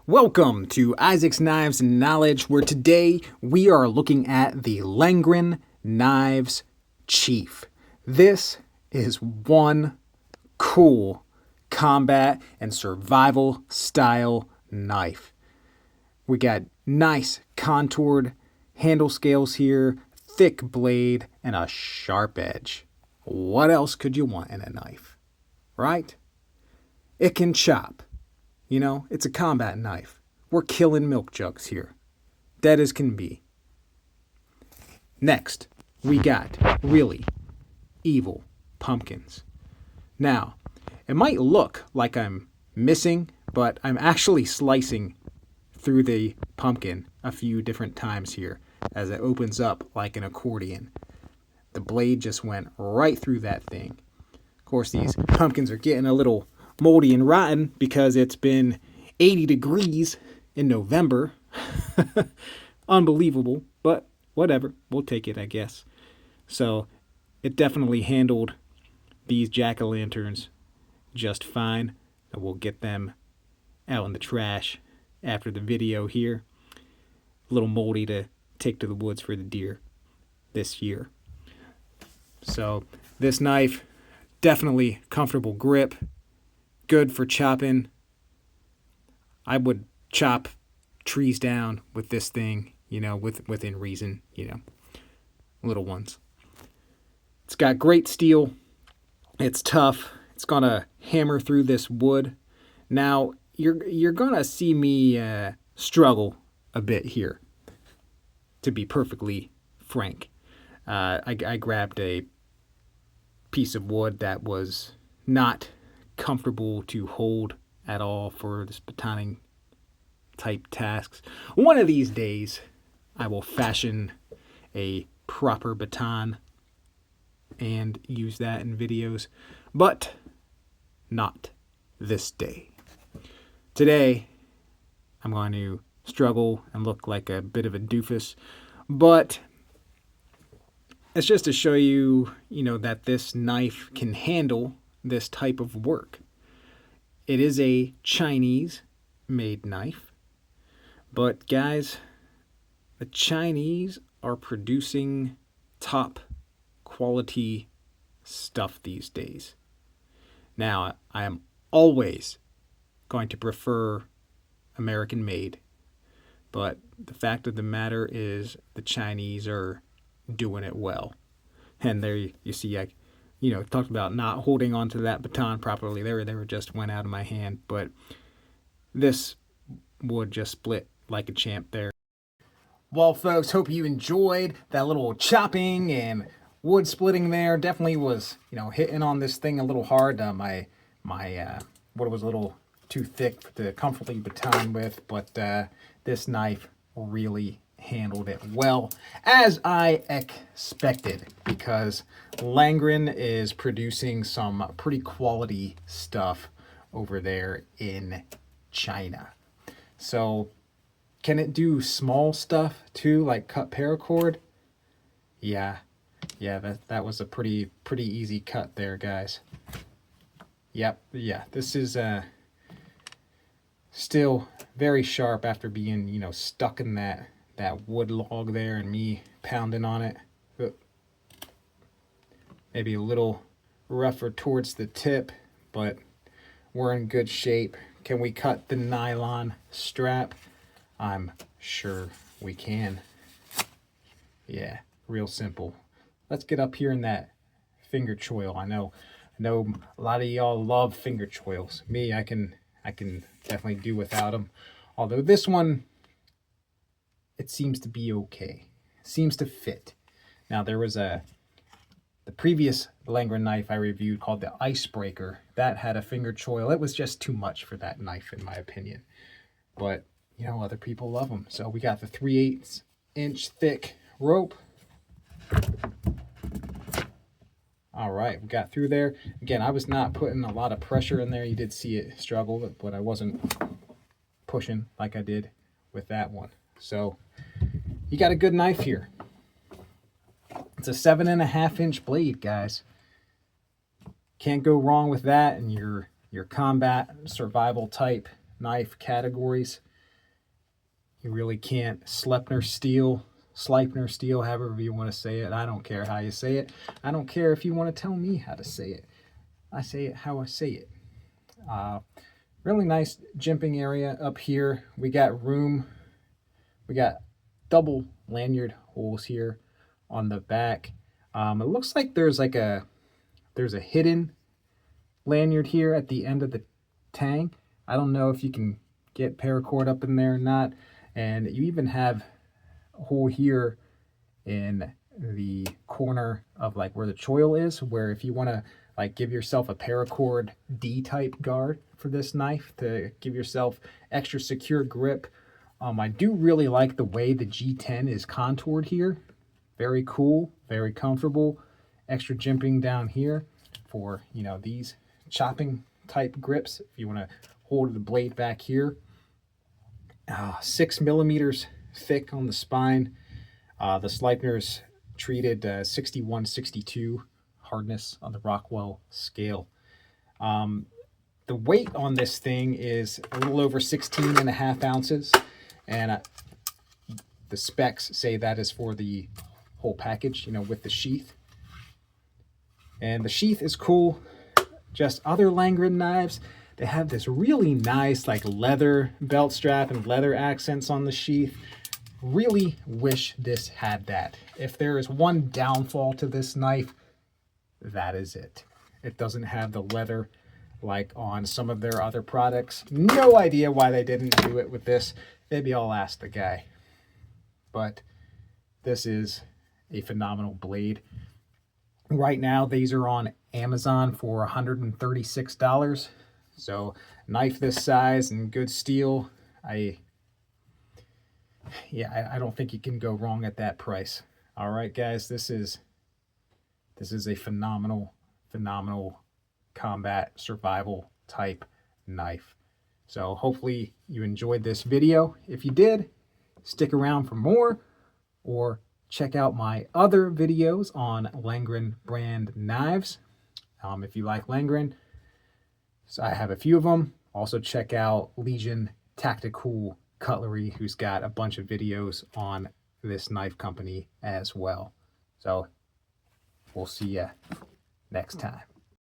Welcome to Isaac's Knives and Knowledge, where today we are looking at the Lengren Knives Chief. This is one cool combat and survival style knife. We got nice contoured handle scales here, thick blade, and a sharp edge. What else could you want in a knife, right? It can chop. You know, it's a combat knife. We're killing milk jugs here. Dead as can be. Next, we got really evil pumpkins. Now, it might look like I'm missing, but I'm actually slicing through the pumpkin a few different times here as it opens up like an accordion. The blade just went right through that thing. Of course, these pumpkins are getting a little moldy and rotten because it's been 80 degrees in November. Unbelievable, but whatever. We'll take it, I guess. So it definitely handled these jack-o'-lanterns just fine. And we'll get them out in the trash after the video here. A little moldy to take to the woods for the deer this year. So this knife, definitely comfortable grip. Good for chopping. I would chop trees down with this thing, within reason, little ones. It's got great steel. It's tough. It's gonna hammer through this wood. Now you're gonna see me struggle a bit here, to be perfectly frank. I grabbed a piece of wood that was not comfortable to hold at all for this batoning type tasks. One of these days I will fashion a proper baton and use that in videos, but not this day. Today I'm going to struggle and look like a bit of a doofus, but it's just to show you, that this knife can handle this type of work. It is a Chinese-made knife, but guys, the Chinese are producing top quality stuff these days. Now, I am always going to prefer American-made, but the fact of the matter is the Chinese are doing it well. And there you see, talked about not holding onto that baton properly. They were just went out of my hand, but this wood just split like a champ there. Well, folks, hope you enjoyed that little chopping and wood splitting there. Definitely was, hitting on this thing a little hard. My wood was a little too thick to comfortably baton with, but this knife really handled it well, as I expected, because Lengren is producing some pretty quality stuff over there in China. So can it do small stuff too, like cut paracord? Yeah, that was a pretty easy cut there, guys. Yep, yeah, this is still very sharp after being, stuck in that wood log there and me pounding on it. Maybe a little rougher towards the tip, but we're in good shape. Can we cut the nylon strap? I'm sure we can. Yeah, real simple. Let's get up here in that finger choil. I know a lot of y'all love finger choils. Me, I can definitely do without them. Although this one, it seems to be okay. Seems to fit. Now there was the previous Lengren knife I reviewed called the Icebreaker. That had a finger choil. It was just too much for that knife in my opinion. But, other people love them. So we got the 3/8 inch thick rope. All right, we got through there. Again, I was not putting a lot of pressure in there. You did see it struggle, but I wasn't pushing like I did with that one. So you got a good knife here. It's a 7.5 inch blade, guys. Can't go wrong with that in your combat survival type knife categories. You really can't Sleipner steel, however you want to say it. I don't care how you say it. I don't care if you want to tell me how to say it. I say it how I say it. Really nice jimping area up here. We got room. We got double lanyard holes here on the back. It looks like there's a hidden lanyard here at the end of the tang. I don't know if you can get paracord up in there or not. And you even have a hole here in the corner of like where the choil is, where if you want to like give yourself a paracord D-type guard for this knife to give yourself extra secure grip. I do really like the way the G10 is contoured here. Very cool, very comfortable. Extra jimping down here for, you know, these chopping type grips. If you want to hold the blade back here. 6 millimeters thick on the spine. The Sleipner's treated 61-62 hardness on the Rockwell scale. The weight on this thing is a little over 16.5 ounces, and the specs say that is for the whole package, you know, with the sheath. And the sheath is cool. Just other Lengren knives, they have this really nice like leather belt strap and leather accents on the sheath. Really wish this had that. If there is one downfall to this knife, that is it. It doesn't have the leather like on some of their other products. No idea why they didn't do it with this. Maybe I'll ask the guy. But this is a phenomenal blade. Right now, these are on Amazon for $136. So, knife this size and good steel, I don't think you can go wrong at that price. All right, guys, this is a phenomenal combat survival type knife. So hopefully you enjoyed this video. If you did, stick around for more, or check out my other videos on Lengren brand knives. If you like Lengren, so I have a few of them. Also check out Legion Tactical Cutlery, who's got a bunch of videos on this knife company as well. So we'll see you next time.